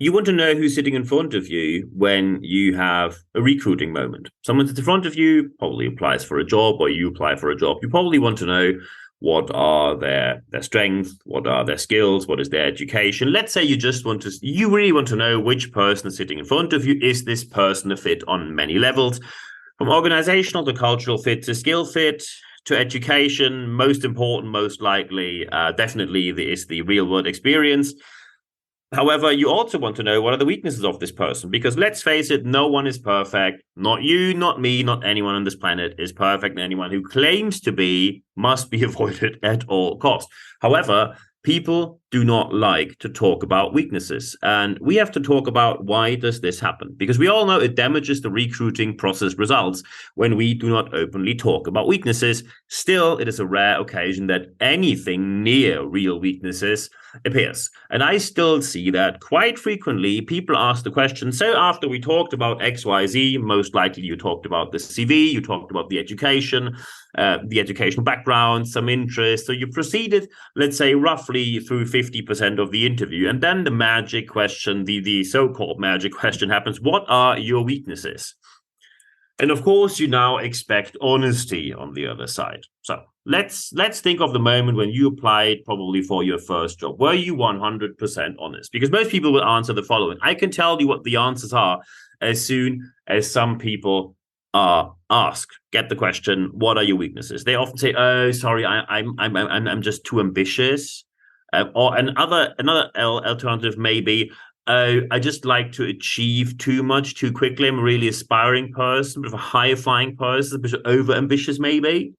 you want to know who's sitting in front of you when you have a recruiting moment. Someone sits in front of you, probably applies for a job, or you apply for a job. You probably want to know what are their strengths, what are their skills, what is their education. Let's say you really want to know which person is sitting in front of you. Is this person a fit on many levels, from organizational to cultural fit to skill fit to education? Most important, most likely, definitely is the real world experience. However, you also want to know what are the weaknesses of this person, because let's face it, no one is perfect. Not you, not me, not anyone on this planet is perfect. And anyone who claims to be must be avoided at all costs. However, people do not like to talk about weaknesses. And we have to talk about why does this happen? Because we all know it damages the recruiting process results when we do not openly talk about weaknesses. Still, it is a rare occasion that anything near real weaknesses appears. And I still see that quite frequently. People ask the question, so after we talked about XYZ, most likely you talked about the CV, you talked about the education, the educational background, some interest. So you proceeded, let's say, roughly through 50% of the interview. And then the magic question, the so-called magic question happens. What are your weaknesses? And of course, you now expect honesty on the other side. So let's think of the moment when you applied probably for your first job. Were you 100% honest? Because most people will answer the following. I can tell you what the answers are as soon as some people are asked. Get the question, what are your weaknesses? They often say, oh, sorry, I'm just too ambitious. Or another alternative may be, I just like to achieve too much too quickly. I'm a really aspiring person, but a high-flying person, a bit over-ambitious maybe.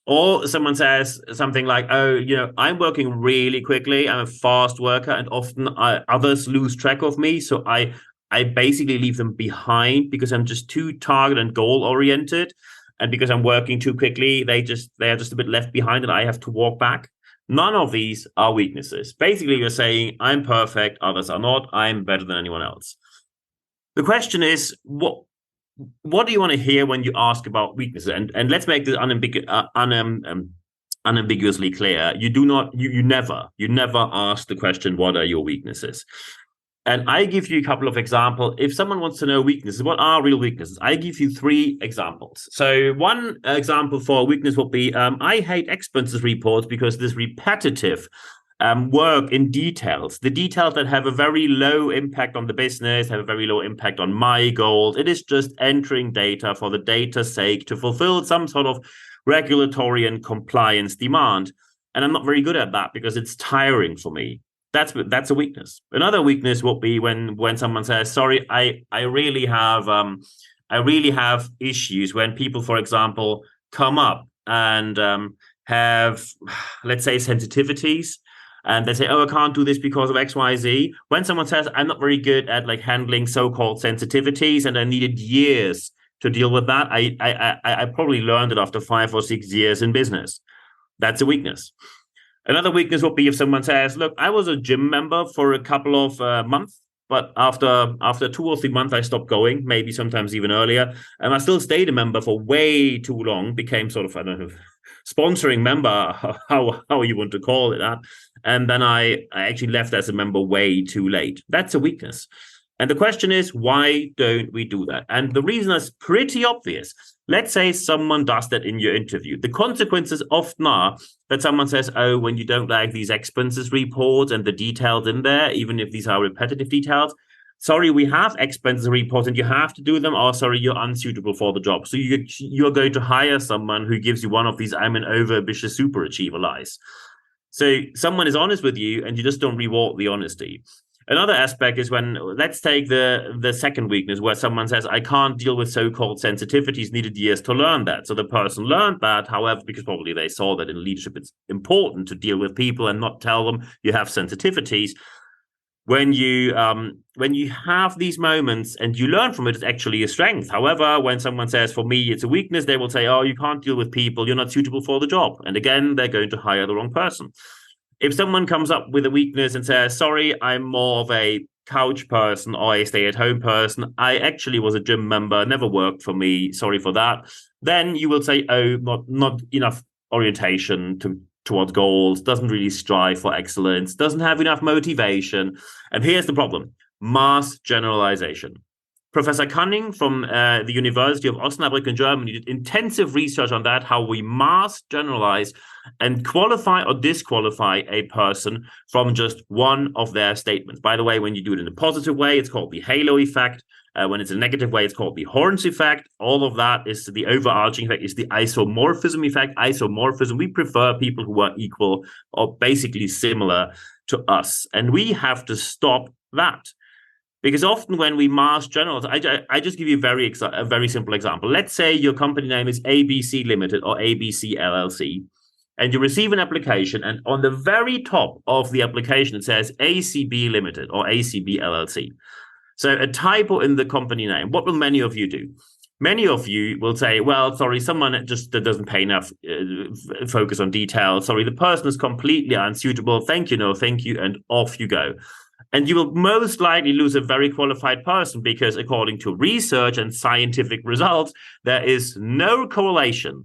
Or someone says something like, oh, I'm working really quickly. I'm a fast worker, and often others lose track of me. So I basically leave them behind because I'm just too target and goal-oriented. And because I'm working too quickly, they are just a bit left behind and I have to walk back. None of these are weaknesses. Basically, you're saying, I'm perfect, others are not, I'm better than anyone else. The question is, what do you want to hear when you ask about weaknesses? And let's make this unambiguously clear. You never ask the question, what are your weaknesses? And I give you a couple of examples. If someone wants to know weaknesses, what are real weaknesses? I give you 3 examples. So one example for a weakness would be, I hate expenses reports because this repetitive work in details, the details that have a very low impact on the business, have a very low impact on my goals. It is just entering data for the data's sake to fulfill some sort of regulatory and compliance demand. And I'm not very good at that because it's tiring for me. That's a weakness. Another weakness would be when someone says, "Sorry, I really have issues." When people, for example, come up and have, let's say, sensitivities, and they say, "Oh, I can't do this because of XYZ." When someone says, "I'm not very good at handling so-called sensitivities, and I needed years to deal with that," I probably learned it after 5 or 6 years in business. That's a weakness. Another weakness would be if someone says, look, I was a gym member for a couple of months, but after 2 or 3 months, I stopped going, maybe sometimes even earlier. And I still stayed a member for way too long, became sort of, I don't know, sponsoring member, how you want to call it that. And then I actually left as a member way too late. That's a weakness. And the question is, why don't we do that? And the reason is pretty obvious. Let's say someone does that in your interview. The consequences often are that someone says, oh, when you don't like these expenses reports and the details in there, even if these are repetitive details, sorry, we have expenses reports and you have to do them, or sorry, you're unsuitable for the job. So you're going to hire someone who gives you one of these I'm an over-ambitious superachiever lies. So someone is honest with you and you just don't reward the honesty. Another aspect is when, let's take the second weakness where someone says, I can't deal with so-called sensitivities, needed years to learn that. So the person learned that, however, because probably they saw that in leadership, it's important to deal with people and not tell them you have sensitivities. When you have these moments and you learn from it, it's actually a strength. However, when someone says, for me, it's a weakness, they will say, oh, you can't deal with people, you're not suitable for the job. And again, they're going to hire the wrong person. If someone comes up with a weakness and says, sorry, I'm more of a couch person or a stay-at-home person, I actually was a gym member, never worked for me, sorry for that, then you will say, oh, not enough orientation towards goals, doesn't really strive for excellence, doesn't have enough motivation. And here's the problem. mass generalization. Professor Cunning from the University of Osnabrück in Germany did intensive research on that, how we mass generalize and qualify or disqualify a person from just one of their statements. By the way, when you do it in a positive way, it's called the halo effect. When it's a negative way, it's called the horns effect. All of that is the overarching effect, is the isomorphism effect. Isomorphism, we prefer people who are equal or basically similar to us. And we have to stop that. Because often when we mass generalize, I just give you a very simple example. Let's say your company name is ABC Limited or ABC LLC, and you receive an application, and on the very top of the application, it says ACB Limited or ACB LLC. So a typo in the company name. What will many of you do? Many of you will say, well, sorry, someone just doesn't pay enough focus on detail. Sorry, the person is completely unsuitable. Thank you, no, thank you, and off you go. And you will most likely lose a very qualified person because according to research and scientific results, there is no correlation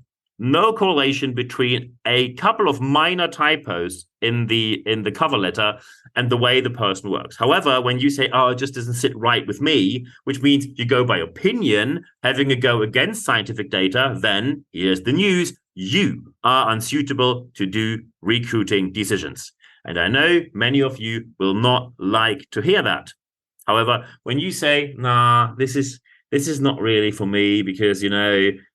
between a couple of minor typos in the cover letter and the way the person works. However, when you say, oh, it just doesn't sit right with me, which means you go by opinion, having a go against scientific data, then here's the news. You are unsuitable to do recruiting decisions. And I know many of you will not like to hear that. However, when you say, nah, this is not really for me because,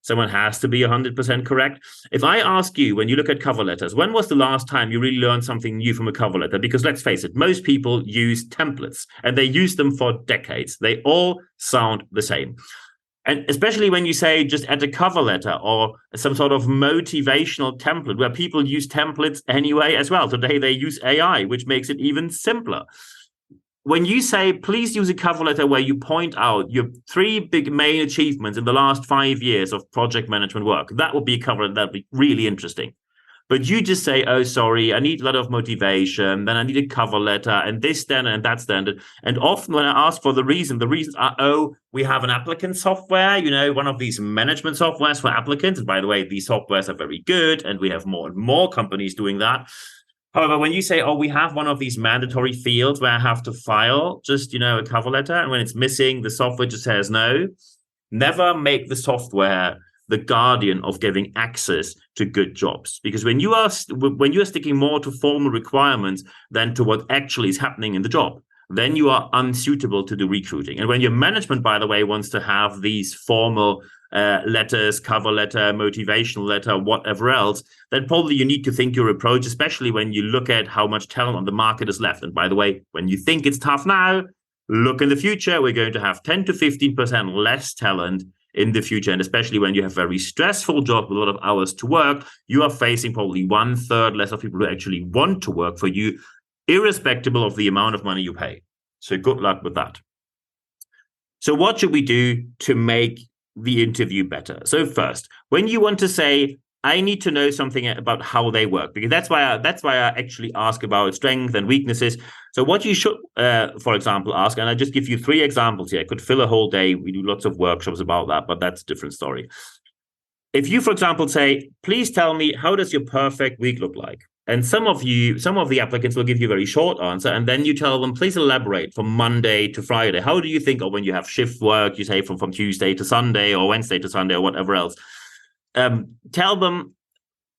someone has to be 100% correct. If I ask you, when you look at cover letters, when was the last time you really learned something new from a cover letter? Because let's face it, most people use templates and they use them for decades. They all sound the same. And especially when you say just add a cover letter or some sort of motivational template where people use templates anyway as well. Today they use AI, which makes it even simpler. When you say, please use a cover letter where you point out your 3 big main achievements in the last 5 years of project management work, that would be a cover letter. That'd be really interesting. But you just say, oh, sorry, I need a lot of motivation. Then I need a cover letter and this standard and that standard. And often when I ask for the reasons are, oh, we have an applicant software, one of these management softwares for applicants. And by the way, these softwares are very good. And we have more and more companies doing that. However, when you say, oh, we have one of these mandatory fields where I have to file just, a cover letter. And when it's missing, the software just says no. Never make the software the guardian of giving access to good jobs. Because when you are sticking more to formal requirements than to what actually is happening in the job, then you are unsuitable to do recruiting. And when your management, by the way, wants to have these formal letters, cover letter, motivational letter, whatever else, then probably you need to think your approach, especially when you look at how much talent on the market is left. And by the way, when you think it's tough now, look in the future, we're going to have 10 to 15% less talent in the future. And especially when you have very stressful job with a lot of hours to work, you are facing probably 1/3 less of people who actually want to work for you, irrespective of the amount of money you pay. So good luck with that. So what should we do to make the interview better? So first, when you want to say, I need to know something about how they work, because that's why I actually ask about strengths and weaknesses. So what you should, for example, ask, and I just give you 3 examples here. I could fill a whole day. We do lots of workshops about that, but that's a different story. If you, for example, say, please tell me, how does your perfect week look like? And some of the applicants will give you a very short answer, and then you tell them, please elaborate from Monday to Friday. How do you think, or when you have shift work, you say from Tuesday to Sunday or Wednesday to Sunday or whatever else. Tell them,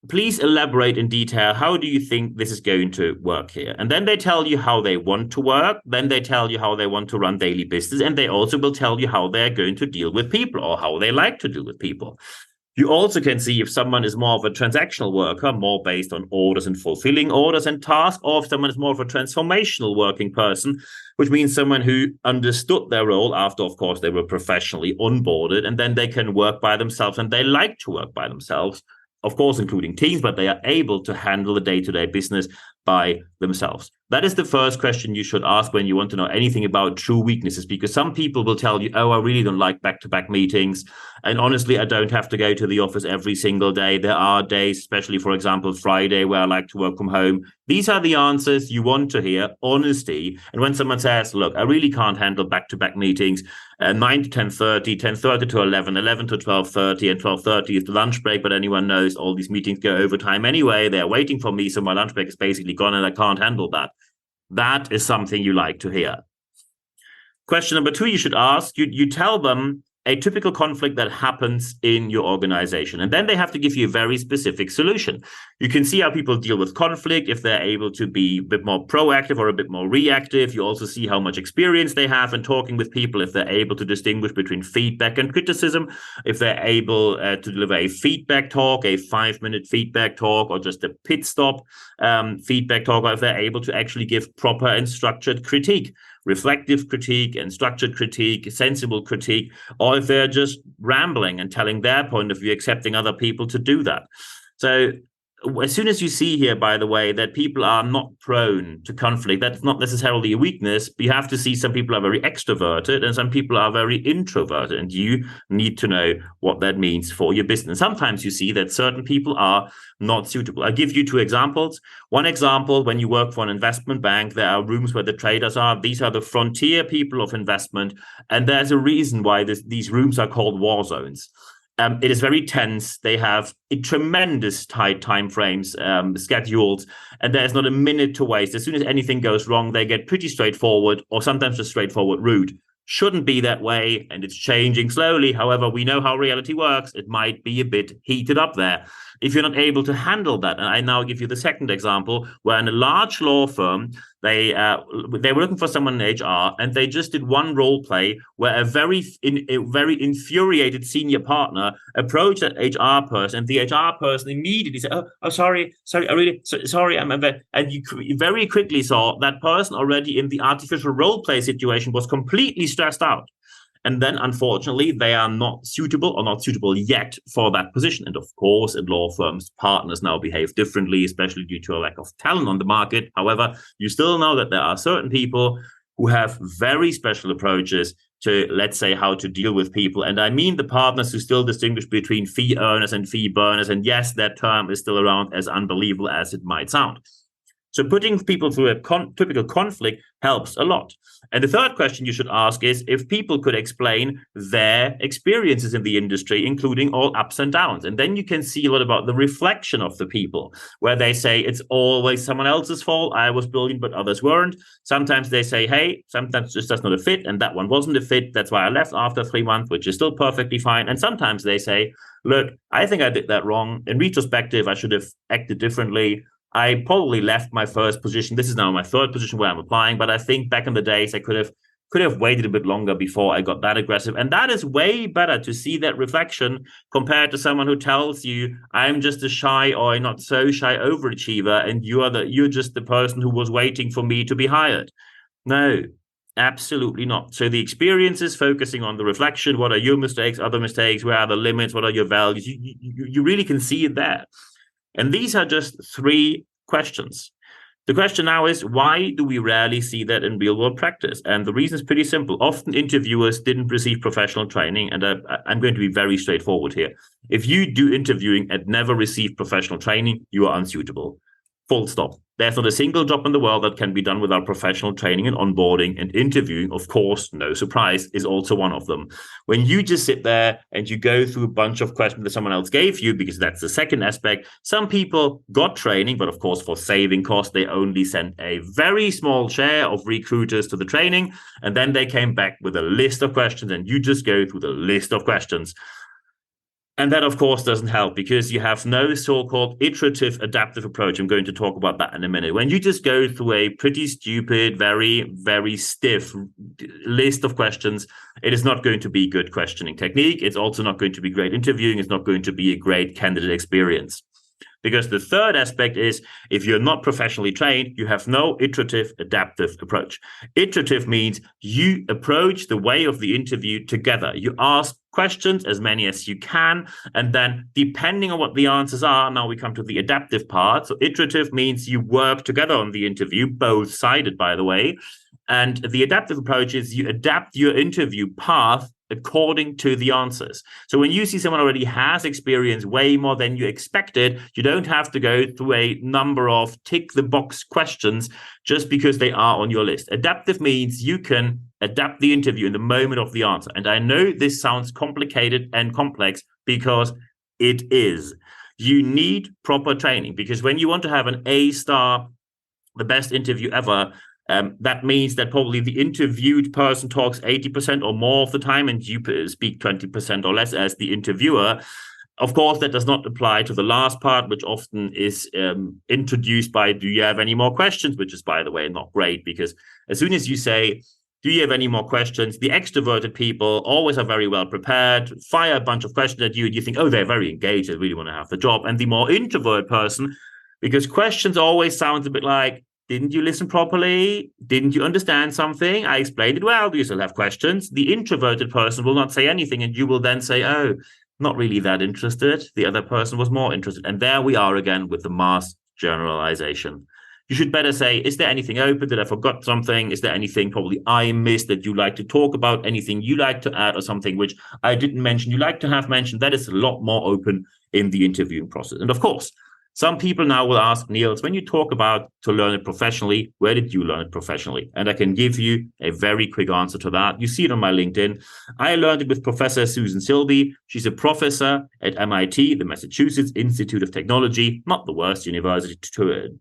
please elaborate in detail. How do you think this is going to work here? And then they tell you how they want to work. Then they tell you how they want to run daily business. And they also will tell you how they're going to deal with people or how they like to deal with people. You also can see if someone is more of a transactional worker, more based on orders and fulfilling orders and tasks, or if someone is more of a transformational working person, which means someone who understood their role after, of course, they were professionally onboarded, and then they can work by themselves and they like to work by themselves, of course, including teams, but they are able to handle the day-to-day business by themselves. That is the first question you should ask when you want to know anything about true weaknesses, because some people will tell you, oh, I really don't like back-to-back meetings. And honestly, I don't have to go to the office every single day. There are days, especially, for example, Friday, where I like to work from home. These are the answers you want to hear, honesty. And when someone says, look, I really can't handle back-to-back meetings, 9 to 10:30, 10:30 to 11, 11 to 12:30, and 12:30 is the lunch break, but anyone knows all these meetings go overtime anyway. They're waiting for me, so my lunch break is basically gone and I can't handle that. That is something you like to hear. Question number 2, you should ask, you tell them a typical conflict that happens in your organization. And then they have to give you a very specific solution. You can see how people deal with conflict, if they're able to be a bit more proactive or a bit more reactive. You also see how much experience they have in talking with people, if they're able to distinguish between feedback and criticism, if they're able to deliver a feedback talk, a 5-minute feedback talk, or just a pit stop feedback talk, or if they're able to actually give proper and structured critique. Reflective critique and structured critique, sensible critique, or if they're just rambling and telling their point of view, accepting other people to do that. So as soon as you see here, by the way, that people are not prone to conflict, that's not necessarily a weakness. You have to see some people are very extroverted and some people are very introverted, and you need to know what that means for your business. Sometimes you see that certain people are not suitable. I'll give you 2 examples. One example, when you work for an investment bank, there are rooms where the traders are. These are the frontier people of investment. And there's a reason why these rooms are called war zones. It is very tense. They have tremendous tight time frames scheduled, and there's not a minute to waste. As soon as anything goes wrong, they get pretty straightforward, or sometimes just straightforward rude. Shouldn't be that way, and it's changing slowly. However, we know how reality works. It might be a bit heated up there. If you're not able to handle that, and I now give you the second example, where in a large law firm, they were looking for someone in HR, and they just did one role play where a very infuriated senior partner approached that HR person, and the HR person immediately said, "Oh, sorry, I really sorry, I'm." And you very quickly saw that person already in the artificial role play situation was completely stressed out. And then, unfortunately, they are not suitable or not suitable yet for that position. And of course, in law firms, partners now behave differently, especially due to a lack of talent on the market. However, you still know that there are certain people who have very special approaches to, let's say, how to deal with people. And I mean the partners who still distinguish between fee earners and fee burners. And yes, that term is still around, as unbelievable as it might sound. So putting people through a typical conflict helps a lot. And the third question you should ask is if people could explain their experiences in the industry, including all ups and downs. And then you can see a lot about the reflection of the people, where they say it's always someone else's fault. I was brilliant, but others weren't. Sometimes they say, hey, sometimes just that's not a fit, and that one wasn't a fit. That's why I left after 3 months, which is still perfectly fine. And sometimes they say, look, I think I did that wrong. In retrospective, I should have acted differently. I probably left my first position. This is now my third position where I'm applying, but I think back in the days I could have waited a bit longer before I got that aggressive. And that is way better to see that reflection compared to someone who tells you I'm just a shy or not so shy overachiever, and you're just the person who was waiting for me to be hired. No, absolutely not. So the experience is focusing on the reflection. What are your mistakes, other mistakes? Where are the limits? What are your values? You really can see it there. And these are just 3 questions. The question now is, why do we rarely see that in real world practice? And the reason is pretty simple. Often interviewers didn't receive professional training. And I'm going to be very straightforward here. If you do interviewing and never receive professional training, you are unsuitable. Full stop. There's not a single job in the world that can be done without professional training and onboarding, and interviewing, of course, no surprise, is also one of them. When you just sit there and you go through a bunch of questions that someone else gave you, because that's the second aspect, some people got training, but of course, for saving costs, they only sent a very small share of recruiters to the training, and then they came back with a list of questions, and you just go through the list of questions. And that, of course, doesn't help because you have no so-called iterative adaptive approach. I'm going to talk about that in a minute. When you just go through a pretty stupid, very, very stiff list of questions, it is not going to be good questioning technique. It's also not going to be great interviewing. It's not going to be a great candidate experience. Because the third aspect is, if you're not professionally trained, you have no iterative adaptive approach. Iterative means you approach the way of the interview together. You ask questions, as many as you can, and then depending on what the answers are, now we come to the adaptive part. So iterative means you work together on the interview, both-sided, by the way. And the adaptive approach is you adapt your interview path according to the answers. So when you see someone already has experience way more than you expected, you don't have to go through a number of tick the box questions just because they are on your list. Adaptive means you can adapt the interview in the moment of the answer. And I know this sounds complicated and complex because it is. You need proper training, because when you want to have an A star, the best interview ever, That means that probably the interviewed person talks 80% or more of the time, and you speak 20% or less as the interviewer. Of course, that does not apply to the last part, which often is introduced by, do you have any more questions? Which is, by the way, not great, because as soon as you say, do you have any more questions? The extroverted people always are very well prepared, fire a bunch of questions at you, and you think, oh, they're very engaged, they really want to have the job. And the more introverted person, because questions always sound a bit like, didn't you listen properly? Didn't you understand something? I explained it well. Do you still have questions? The introverted person will not say anything, and you will then say, oh, not really that interested. The other person was more interested. And there we are again with the mass generalization. You should better say, is there anything open? Did I forgot something? Is there anything probably I missed that you like to talk about? Anything you like to add, or something which I didn't mention you like to have mentioned? That is a lot more open in the interviewing process. And of course, some people now will ask, Niels, when you talk about to learn it professionally, where did you learn it professionally? And I can give you a very quick answer to that. You see it on my LinkedIn. I learned it with Professor Susan Silby. She's a professor at MIT, the Massachusetts Institute of Technology. Not the worst university,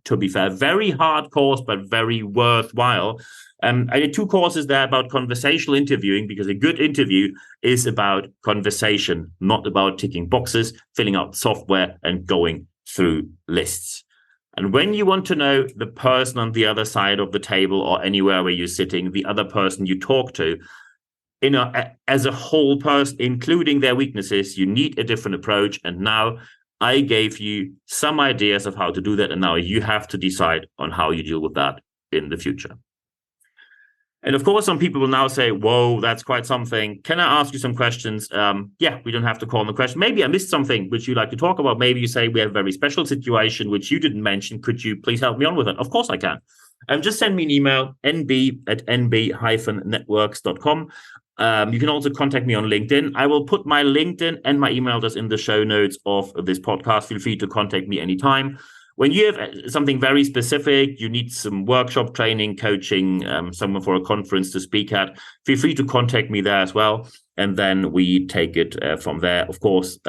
to be fair. Very hard course, but very worthwhile. I did 2 courses there about conversational interviewing, because a good interview is about conversation, not about ticking boxes, filling out software, and going through lists. And when you want to know the person on the other side of the table or anywhere where you're sitting, the other person you talk to, as a whole person, including their weaknesses, you need a different approach. And now I gave you some ideas of how to do that. And now you have to decide on how you deal with that in the future. And of course, some people will now say, whoa, that's quite something. Can I ask you some questions? Yeah, we don't have to call on the question. Maybe I missed something which you'd like to talk about. Maybe you say we have a very special situation which you didn't mention. Could you please help me on with it? Of course I can. Just send me an email, nb@nb-networks.com. You can also contact me on LinkedIn. I will put my LinkedIn and my email address in the show notes of this podcast. Feel free to contact me anytime. When you have something very specific, you need some workshop training, coaching, someone for a conference to speak at, feel free to contact me there as well. And then we take it from there. Of course,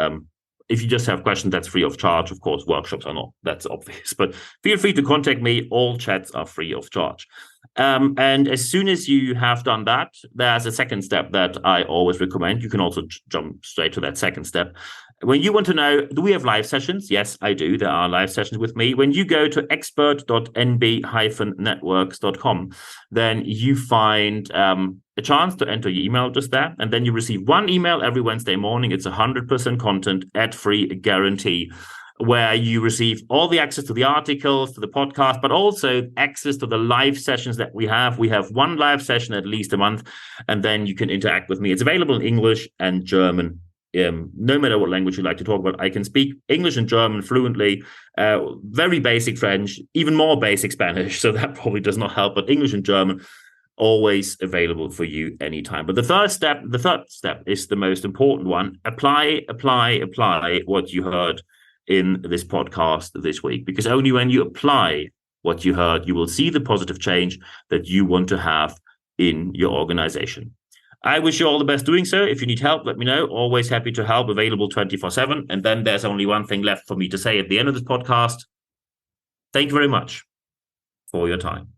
if you just have questions, that's free of charge. Of course, workshops are not. That's obvious. But feel free to contact me. All chats are free of charge. And as soon as you have done that, there's a second step that I always recommend. You can also jump straight to that second step. When you want to know, do we have live sessions? Yes, I do. There are live sessions with me. When you go to expert.nb-networks.com, then you find a chance to enter your email just there. And then you receive 1 email every Wednesday morning. It's 100% content, ad-free guarantee, where you receive all the access to the articles, to the podcast, but also access to the live sessions that we have. We have 1 live session at least a month, and then you can interact with me. It's available in English and German. No matter what language you like to talk about, I can speak English and German fluently, very basic French, even more basic Spanish. So that probably does not help, but English and German, always available for you anytime. But the third step is the most important one. Apply what you heard in this podcast this week, because only when you apply what you heard, you will see the positive change that you want to have in your organization. I wish you all the best doing so. If you need help, let me know. Always happy to help, available 24/7. And then there's only one thing left for me to say at the end of this podcast. Thank you very much for your time.